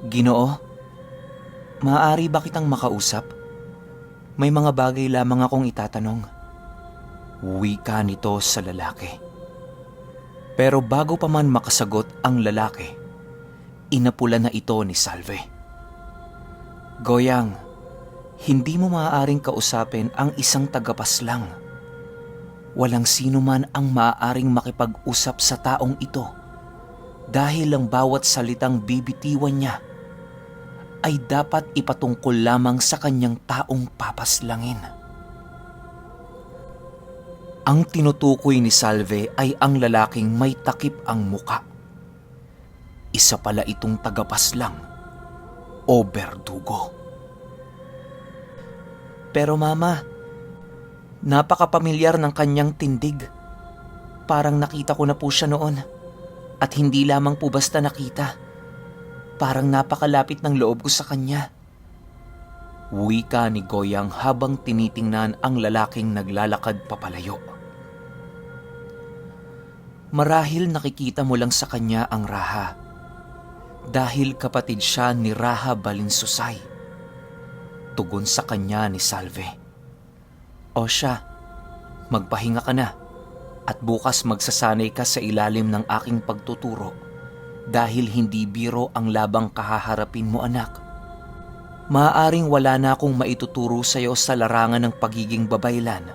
Ginoo, maaari ba kitang makausap? May mga bagay lamang akong itatanong. Wika nito sa lalaki. Pero bago pa man makasagot ang lalaki, inapula na ito ni Salve. Goyang, hindi mo maaaring kausapin ang isang tagapaslang. Walang sino man ang maaaring makipag-usap sa taong ito dahil ang bawat salitang bibitiwan niya ay dapat ipatungkol lamang sa kanyang taong papaslangin. Ang tinutukoy ni Salve ay ang lalaking may takip ang muka. Isa pala itong tagapaslang o berdugo. Pero mama, napakapamilyar ng kanyang tindig. Parang nakita ko na po siya noon. At hindi lamang po basta nakita. Parang napakalapit ng loob ko sa kanya. Wika ni Goyang habang tinitingnan ang lalaking naglalakad papalayo. Marahil nakikita mo lang sa kanya ang Raha. Dahil kapatid siya ni Raha Balinsusay. Tugon sa kanya ni Salve. O siya, magpahinga ka na at bukas magsasanay ka sa ilalim ng aking pagtuturo dahil hindi biro ang labang kahaharapin mo, anak. Maaaring wala na akong maituturo sa iyo sa larangan ng pagiging babaylan,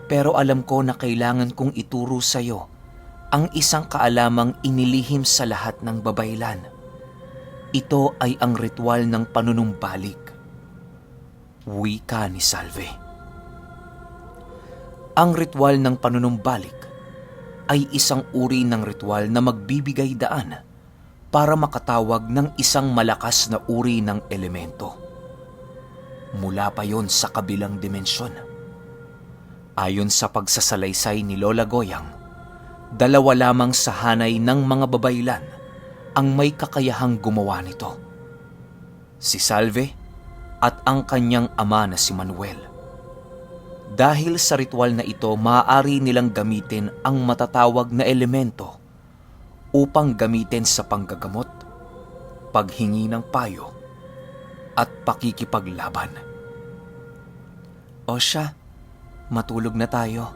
pero alam ko na kailangan kong ituro sa iyo ang isang kaalamang inilihim sa lahat ng babaylan. Ito ay ang ritual ng panunumbalik. Wika ni Salve. Ang ritual ng panunumbalik ay isang uri ng ritual na magbibigay daan para makatawag ng isang malakas na uri ng elemento. Mula pa yon sa kabilang dimensyon. Ayon sa pagsasalaysay ni Lola Goyang, dalawa lamang sa hanay ng mga babaylan ang may kakayahang gumawa nito. Si Salve at ang kanyang ama na si Manuel. Dahil sa ritual na ito, maaari nilang gamitin ang matatawag na elemento upang gamitin sa panggagamot, paghingi ng payo, at pakikipaglaban. O siya, matulog na tayo.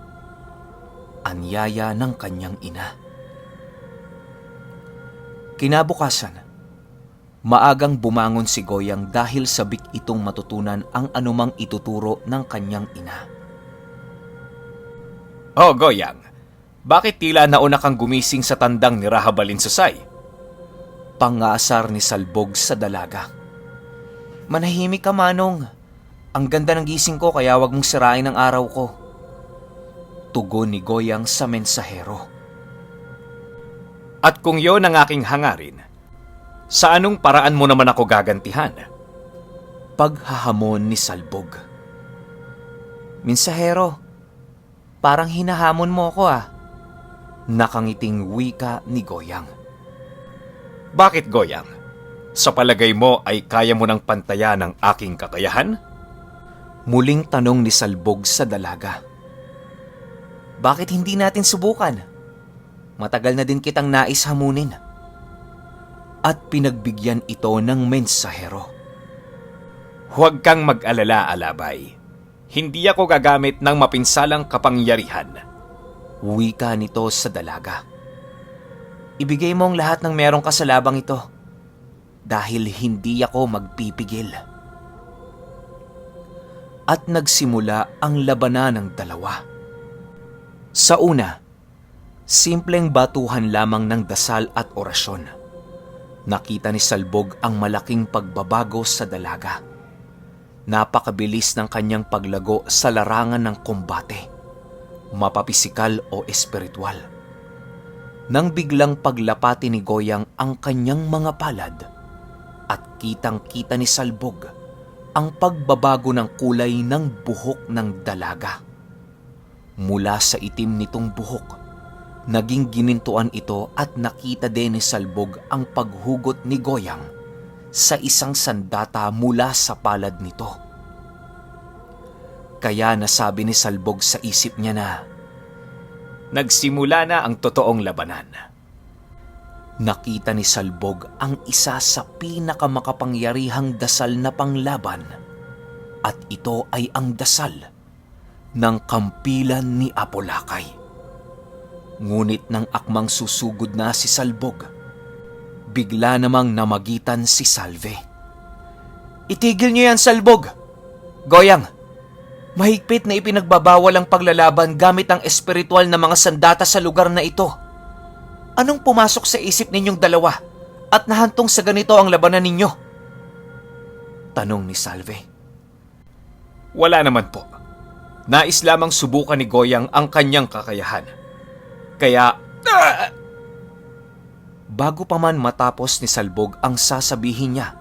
Anyaya ng kanyang ina. Kinabukasan, maagang bumangon si Goyang dahil sabik itong matutunan ang anumang ituturo ng kanyang ina. Oh, Goyang, bakit tila nauna kang gumising sa tandang ni Raha Balinsusay? Pangasar ni Salbog sa dalaga. Manahimik ka, Manong. Ang ganda ng gising ko kaya wag mong sirain ang araw ko. Tugon ni Goyang sa mensahero. At kung yon ang aking hangarin, sa anong paraan mo naman ako gagantihan? Paghahamon ni Salbog. Mensahero, parang hinahamon mo ako ah. Nakangiting wika ni Goyang. Bakit, Goyang? Sa palagay mo ay kaya mo ng pantayan ang aking kakayahan? Muling tanong ni Salbog sa dalaga. Bakit hindi natin subukan? Matagal na din kitang nais hamunin. At pinagbigyan ito ng mensahero. Huwag kang mag-alala, Alabay. Hindi ako gagamit ng mapinsalang kapangyarihan. Wika nito sa dalaga. Ibigay mo ang lahat ng meron ka sa labang ito. Dahil hindi ako magpipigil. At nagsimula ang labanan ng dalawa. Sa una, simpleng batuhan lamang ng dasal at orasyon. Nakita ni Salbog ang malaking pagbabago sa dalaga. Napakabilis ng kanyang paglago sa larangan ng kombate, mapapisikal o espiritual. Nang biglang paglapati ni Goyang ang kanyang mga palad, at kitang-kita ni Salbog ang pagbabago ng kulay ng buhok ng dalaga. Mula sa itim nitong buhok, naging ginintuan ito at nakita din ni Salbog ang paghugot ni Goyang sa isang sandata mula sa palad nito. Kaya nasabi ni Salbog sa isip niya na, nagsimula na ang totoong labanan. Nakita ni Salbog ang isa sa pinakamakapangyarihang dasal na panglaban at ito ay ang dasal ng kampilan ni Apolakay. Ngunit nang akmang susugod na si Salbog, bigla namang namagitan si Salve. "Itigil niyo yan, Salbog! Goyang, mahigpit na ipinagbabawal ang paglalaban gamit ang espiritual na mga sandata sa lugar na ito. Anong pumasok sa isip ninyong dalawa at nahantong sa ganito ang labanan ninyo?" Tanong ni Salve. Wala naman po. Nais lamang subukan ni Goyang ang kanyang kakayahan. Kaya... Bago pa man matapos ni Salbog ang sasabihin niya,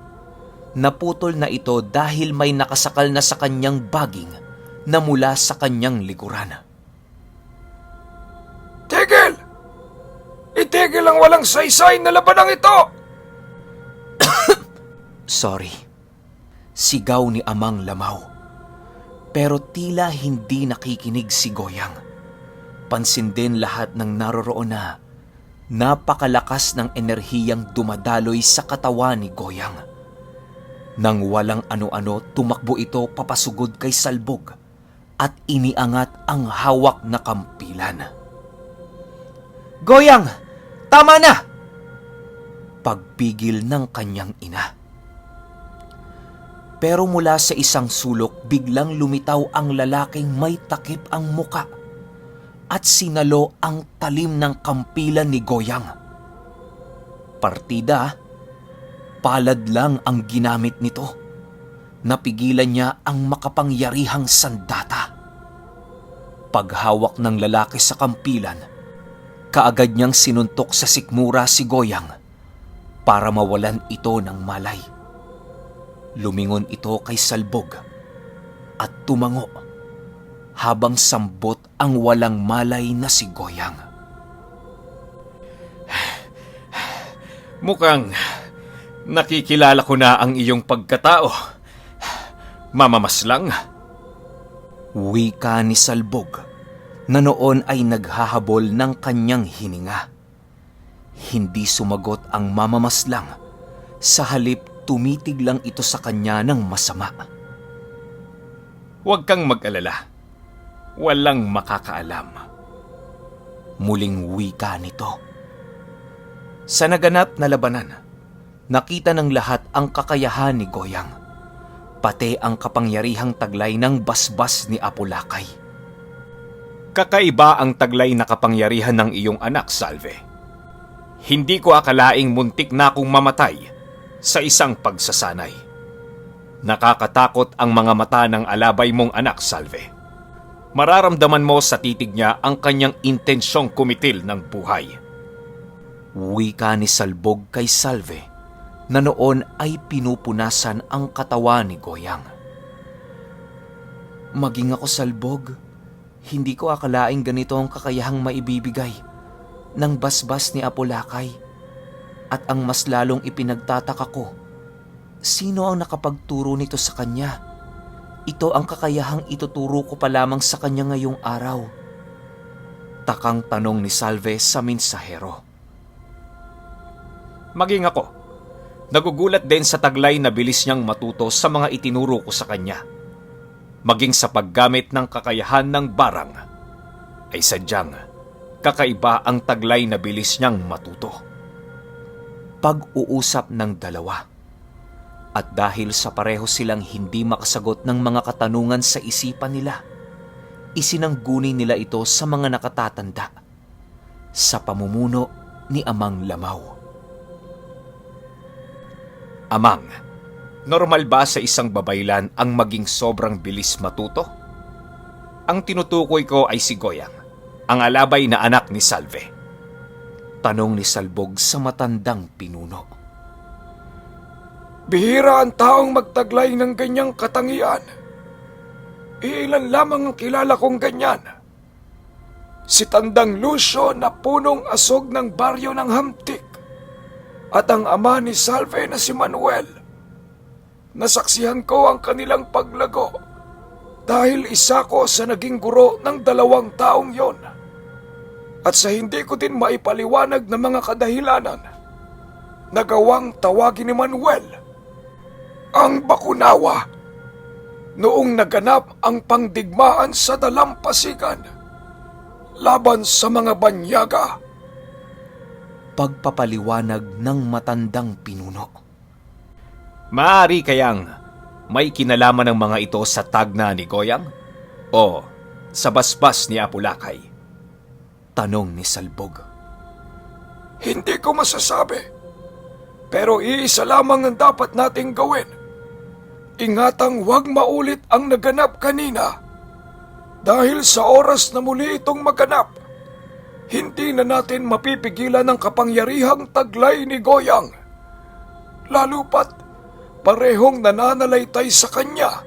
naputol na ito dahil may nakasakal na sa kanyang baging na mula sa kanyang likuran. Tigil! Itigil ang walang saysay na labanang ito! Sorry. Sigaw ni Amang Lamaw. Pero tila hindi nakikinig si Goyang. Pansin din lahat ng naroroon na napakalakas ng enerhiyang dumadaloy sa katawan ni Goyang. Nang walang ano-ano, tumakbo ito papasugod kay Salbog at iniangat ang hawak na kampilan. "Goyang! Tama na!" Pagpigil ng kanyang ina. Pero mula sa isang sulok, biglang lumitaw ang lalaking may takip ang muka at sinalo ang talim ng kampilan ni Goyang. Partida, palad lang ang ginamit nito. Napigilan niya ang makapangyarihang sandata. Paghawak ng lalaki sa kampilan, kaagad niyang sinuntok sa sikmura si Goyang para mawalan ito ng malay. Lumingon ito kay Salbog at tumango habang sambot ang walang malay na si Goyang. Mukhang nakikilala ko na ang iyong pagkatao. Mamamaslang. Wika ni Salbog na noon ay naghahabol ng kanyang hininga. Hindi sumagot ang mamamaslang, sa halip tumitig lang ito sa kanya ng masama. Huwag kang mag-alala. Walang makakaalam. Muling wika nito. Sa naganap na labanan, nakita ng lahat ang kakayahan ni Goyang, pati ang kapangyarihang taglay ng basbas ni Apolakay. Kakaiba ang taglay na kapangyarihan ng iyong anak, Salve. Hindi ko akalaing muntik na akong mamatay sa isang pagsasanay. Nakakatakot ang mga mata ng alabay mong anak, Salve. Mararamdaman mo sa titig niya ang kanyang intensyong kumitil ng buhay. Wika ni Salbog kay Salve na noon ay pinupunasan ang katawan ni Goyang. "Maging ako, Salbog, hindi ko akalaing ganito ang kakayahang maibibigay ng basbas ni Apolakay. At ang mas lalong ipinagtataka ko, sino ang nakapagturo nito sa kanya? Ito ang kakayahang ituturo ko pa lamang sa kanya ngayong araw." Takang tanong ni Salve sa mensahero. Maging ako, nagugulat din sa taglay na bilis niyang matuto sa mga itinuro ko sa kanya. Maging sa paggamit ng kakayahan ng barang, ay sadyang kakaiba ang taglay na bilis niyang matuto. Pag-uusap ng dalawa. At dahil sa pareho silang hindi makasagot ng mga katanungan sa isipan nila, isinangguni nila ito sa mga nakatatanda sa pamumuno ni Amang Lamaw. Amang, normal ba sa isang babaylan ang maging sobrang bilis matuto? Ang tinutukoy ko ay si Goyang, ang alabay na anak ni Salve. Tanong ni Salbog sa matandang pinuno. Bihira ang taong magtaglay ng ganyang katangian. Ilan lamang ang kilala kong ganyan. Si Tandang Lucio na punong asog ng baryo ng Hamtik at ang ama ni Salve na si Manuel. Nasaksihan ko ang kanilang paglago dahil isa ko sa naging guro ng 2 taong yon. At sa hindi ko din maipaliwanag na mga kadahilanan, nagawang tawagin ni Manuel ang Bakunawa noong naganap ang pangdigmaan sa dalampasigan laban sa mga banyaga. Pagpapaliwanag ng matandang pinuno. Maaari kayang may kinalaman ng mga ito sa tagna ni Goyang? O sa basbas ni Apulakay? Tanong ni Salbog. Hindi ko masasabi, pero iisa lamang ang dapat nating gawin. Ingatang huwag maulit ang naganap kanina. Dahil sa oras na muli itong maganap, hindi na natin mapipigilan ang kapangyarihang taglay ni Goyang. Lalo pat parehong nananalaytay sa kanya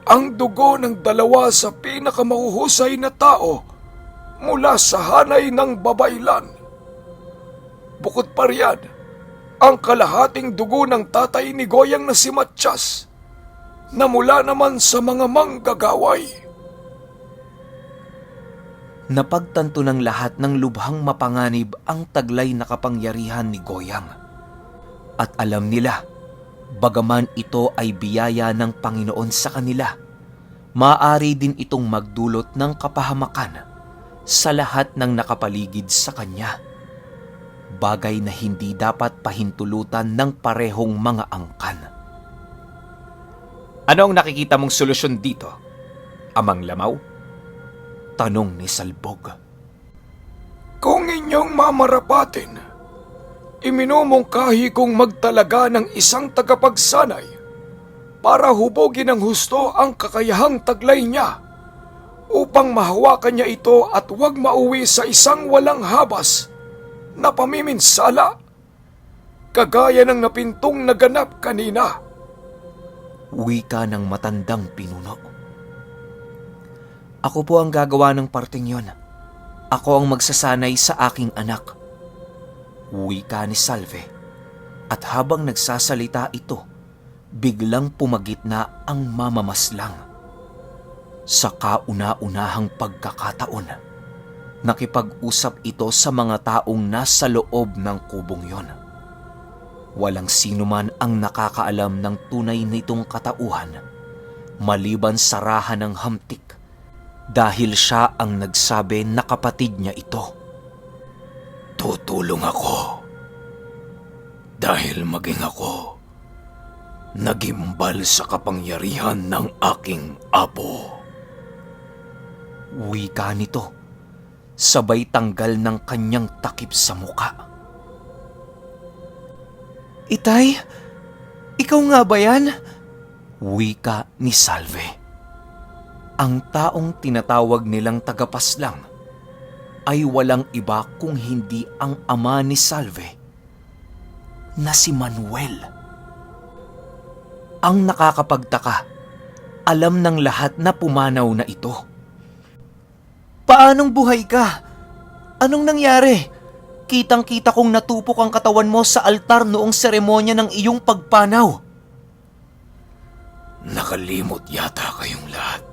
ang dugo ng dalawa sa pinakamahuhusay na tao mula sa hanay ng babaylan. Bukod pa riyan, ang kalahating dugo ng tatay ni Goyang na si Matiyas na mula naman sa mga manggagaway. Napagtanto ng lahat ng lubhang mapanganib ang taglay na kapangyarihan ni Goyang. At alam nila, bagaman ito ay biyaya ng Panginoon sa kanila, maaari din itong magdulot ng kapahamakan sa lahat ng nakapaligid sa kanya. Bagay na hindi dapat pahintulutan ng parehong mga angkan. Ano ang nakikita mong solusyon dito? Amang Lamaw? Tanong ni Salbog. Kung inyong mamarapatin, iminumungkahi kong magtalaga ng isang tagapagsanay para hubogin ng husto ang kakayahang taglay niya upang mahawakan niya ito at huwag mauwi sa isang walang habas na pamiminsala, kagaya ng napintong naganap kanina. Wika ng matandang pinuno. Ako po ang gagawa ng parting yon. Ako ang magsasanay sa aking anak. Wika ni Salve. At habang nagsasalita ito, biglang pumagitna ang mamamaslang. Sa kauna-unahang pagkakataon, nakipag-usap ito sa mga taong nasa loob ng kubong yon. Walang sino man ang nakakaalam ng tunay nitong katauhan, maliban sa raha ng hamtik, dahil siya ang nagsabi na kapatid niya ito. Tutulong ako dahil maging ako nagimbal sa kapangyarihan ng aking apo. Wika nito, sabay tanggal ng kanyang takip sa muka. Itay, ikaw nga ba yan? Wika ni Salve. Ang taong tinatawag nilang tagapaslang ay walang iba kung hindi ang ama ni Salve, na si Manuel. Ang nakakapagtaka, alam ng lahat na pumanaw na ito. Paanong buhay ka? Anong nangyari? Kitang-kita kong natupok ang katawan mo sa altar noong seremonya ng iyong pagpanaw. Nakalimot yata kayong lahat.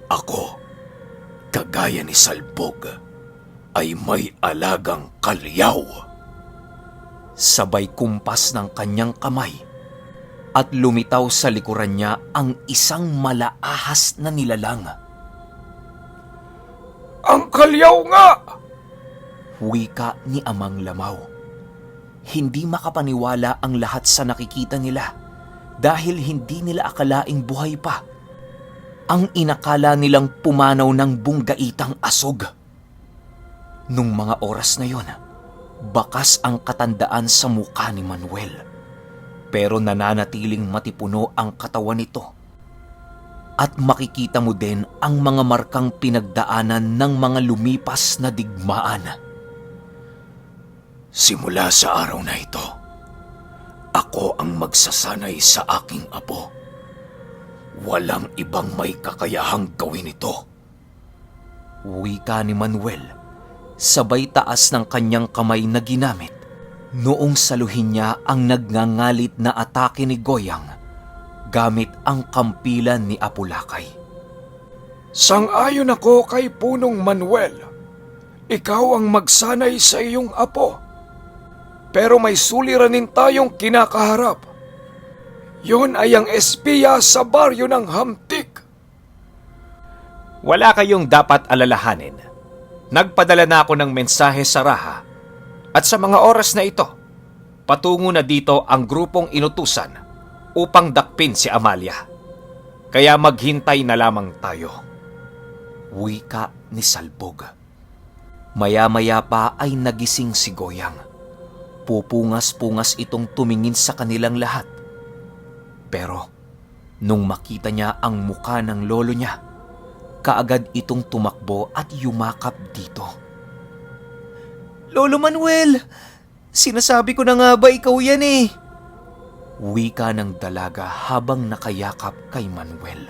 Ako, kagaya ni Salbog, ay may alagang kalyaw. Sabay kumpas ng kanyang kamay at lumitaw sa likuran niya ang isang malaahas na nilalang. Ang kalyaw nga! Wika ni Amang Lamaw. Hindi makapaniwala ang lahat sa nakikita nila dahil hindi nila akalaing buhay pa ang inakala nilang pumanaw ng bunggaitang asog. Nung mga oras na yon, bakas ang katandaan sa mukha ni Manuel, pero nananatiling matipuno ang katawan nito. At makikita mo din ang mga markang pinagdaanan ng mga lumipas na digmaan. Simula sa araw na ito, ako ang magsasanay sa aking apo. Walang ibang may kakayahang gawin ito. Wika ni Manuel, sabay taas ng kanyang kamay na ginamit noong saluhin niya ang nagngangalit na atake ni Goyang gamit ang kampilan ni Apulakay. Sang-ayon ako kay Punong Manuel. Ikaw ang magsanay sa iyong apo. Pero may suliranin tayong kinakaharap. Yon ay ang espiya sa baryo ng Hamtik. Wala kayong dapat alalahanin. Nagpadala na ako ng mensahe sa Raha at sa mga oras na ito, patungo na dito ang grupong inutusan upang dakpin si Amalia. Kaya maghintay na lamang tayo. Wika ni Salbog. Maya-maya pa ay nagising si Goyang. Pupungas-pungas itong tumingin sa kanilang lahat. Pero nung makita niya ang muka ng lolo niya, kaagad itong tumakbo at yumakap dito. Lolo Manuel! Sinasabi ko na nga ba ikaw yan eh? Wika ng dalaga habang nakayakap kay Manuel.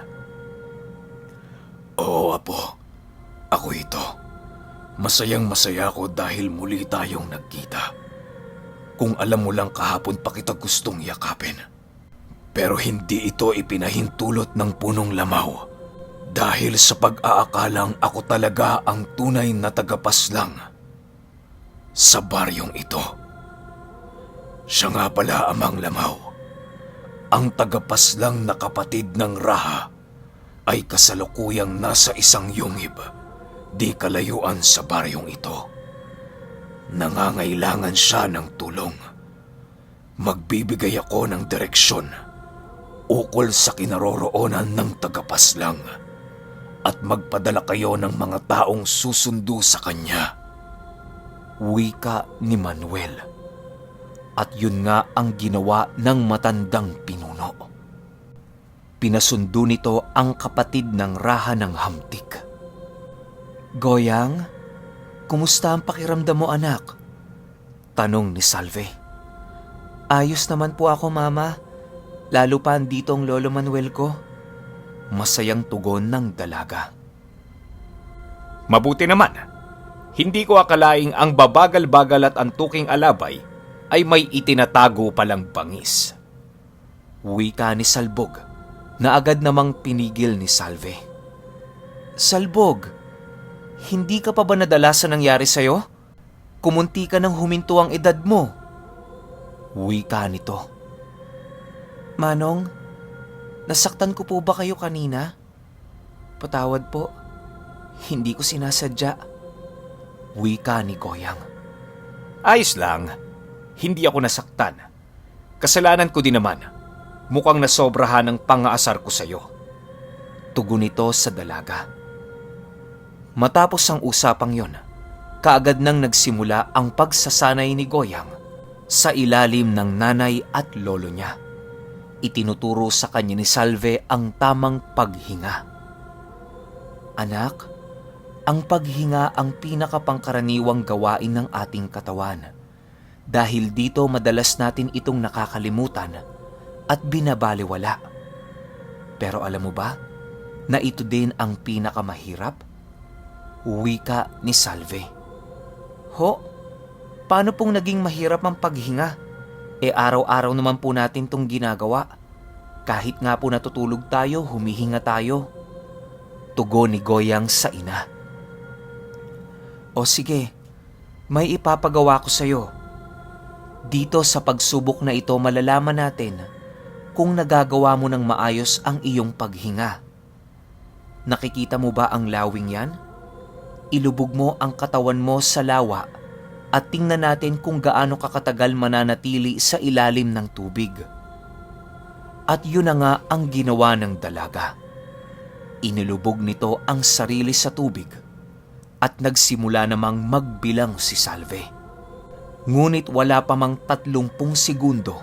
Oo, Apo. Ako ito. Masayang-masaya ako dahil muli tayong nagkita. Kung alam mo lang kahapon pa kita gustong yakapin. Pero hindi ito ipinahintulot ng punong lamaw. Dahil sa pag-aakalang ako talaga ang tunay na tagapaslang sa baryong ito. Siya nga pala Amang Lamaw. Ang tagapaslang na kapatid ng Raha ay kasalukuyang nasa isang yungib, di kalayuan sa baryong ito. Nangangailangan siya ng tulong. Magbibigay ako ng direksyon ukol sa kinaroroonan ng tagapaslang at magpadala kayo ng mga taong susundo sa kanya. Wika ni Manuel. At yun nga ang ginawa ng matandang pinuno. Pinasundo nito ang kapatid ng Raha ng Hamtik. Goyang, kumusta ang pakiramdam mo anak? Tanong ni Salve. Ayos naman po ako mama. Lalo pa andito ang lolo Manuel ko. Masayang tugon ng dalaga. Mabuti naman. Hindi ko akalaing ang babagal-bagal at antuking alabay ay may itinatago palang bangis. Wika ni Salbog na agad namang pinigil ni Salve. Salbog, hindi ka pa ba nadala sa nangyari sa'yo? Kumunti ka nang huminto ang edad mo. Wika nito. Manong, nasaktan ko po ba kayo kanina? Patawad po, hindi ko sinasadya. Wika ni Goyang. Ayos lang. Hindi ako nasaktan. Kasalanan ko din naman. Mukhang nasobrahan ng pangaasar ko sa'yo. Tugon nito sa dalaga. Matapos ang usapang yon, kaagad nang nagsimula ang pagsasanay ni Goyang sa ilalim ng nanay at lolo niya. Itinuturo sa kanya ni Salve ang tamang paghinga. Anak, ang paghinga ang pinakapangkaraniwang gawain ng ating katawan. Dahil dito madalas natin itong nakakalimutan at binabaliwala. Pero alam mo ba na ito din ang pinakamahirap? Wika ni Salve. Ho, paano pong naging mahirap ang paghinga? Araw-araw naman po natin itong ginagawa. Kahit nga po natutulog tayo, humihinga tayo. Tugon ni Goyang sa ina. O sige, may ipapagawa ko sa'yo. Dito sa pagsubok na ito malalaman natin kung nagagawa mo ng maayos ang iyong paghinga. Nakikita mo ba ang lawing yan? Ilubog mo ang katawan mo sa lawa at tingnan natin kung gaano kakatagal mananatili sa ilalim ng tubig. At yun na nga ang ginawa ng dalaga. Inilubog nito ang sarili sa tubig at nagsimula namang magbilang si Salve. Ngunit wala pa mang 30 segundo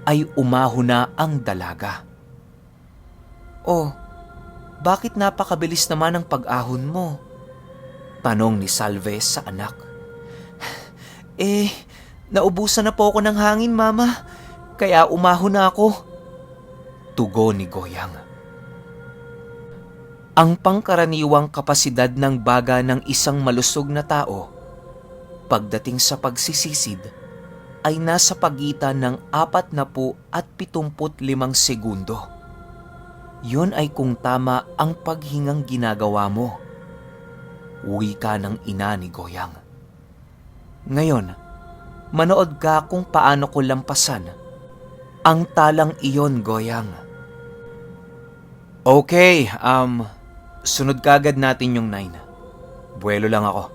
ay umahon na ang dalaga. Oh, bakit napakabilis naman ang pag-ahon mo? Tanong ni Salve sa anak. Naubusan na po ako ng hangin, mama. Kaya umahon na ako. Tugon ni Goyang. Ang pangkaraniwang kapasidad ng baga ng isang malusog na tao pagdating sa pagsisisid ay nasa pagitan ng 40 at 75 segundo. Yun ay kung tama ang paghingang ginagawa mo. Wika ng ina ni Goyang. Ngayon, Manood ka kung paano ko lampasan ang talang iyon, Goyang. Okay, sunod kagad natin yung 9. Buwelo lang ako.